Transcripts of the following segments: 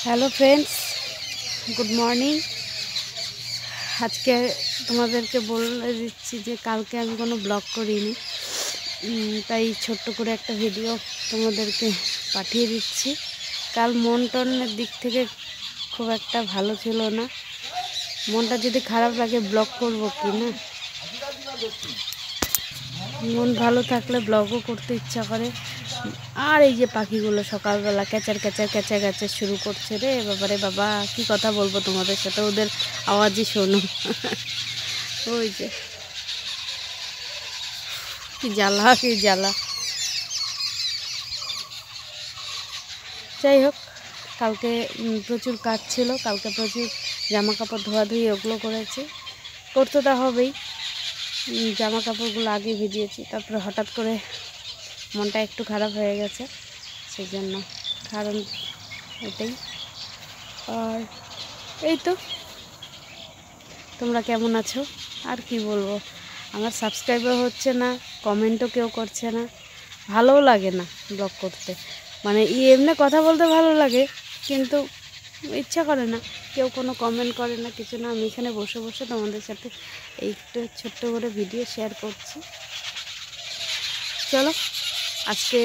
Hello friends, good morning. আজকে তোমাদেরকে বলে দিচ্ছি যে কালকে আমি কোনো ব্লগ করিনি, তাই ছোট্ট করে একটা ভিডিও তোমাদেরকে পাঠিয়ে দিচ্ছি। কাল মন টনের দিক থেকে খুব একটা ভালো ছিল না। মনটা যদি খারাপ লাগে ব্লগ করবো কি না? মন ভালো থাকলে ব্লগও করতে ইচ্ছা করে। আর এই যে পাখিগুলো সকালবেলা ক্যাচার ক্যাচার ক্যাচার ক্যাচার শুরু করছে রে বাবারে বাবা, কি কথা বলবো তোমাদের সাথে, ওদের আওয়াজই শোনো। ওই যে কি জ্বালা কি জ্বালা। যাই হোক, কালকে প্রচুর কাজ ছিল, কালকে প্রচুর জামা কাপড় ধোয়াধুয়ি ওগুলো করেছি, করতে তো হবেই। জামা কাপড়গুলো আগে ভিজিয়েছি, তারপরে হঠাৎ করে মনটা একটু খারাপ হয়ে গেছে, সেই জন্য কারণ এটাই। আর এই তো, তোমরা কেমন আছো? আর কি বলবো, আমার সাবস্ক্রাইবার হচ্ছে না, কমেন্টও কেউ করছে না, ভালোও লাগে না ব্লগ করতে। মানে এমনি কথা বলতে ভালো লাগে, কিন্তু ইচ্ছা করে না, কেউ কোনো কমেন্ট করে না, কিছু না। আমি এখানে বসে বসে তোমাদের সাথে একটু ছোট্ট করে ভিডিও শেয়ার করছি। চলো আজকে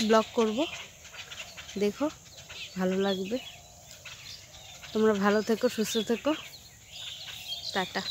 ব্লগ করব, দেখো ভালো লাগবে। তোমরা ভালো থেকো, সুস্থ থেকো, টাটা।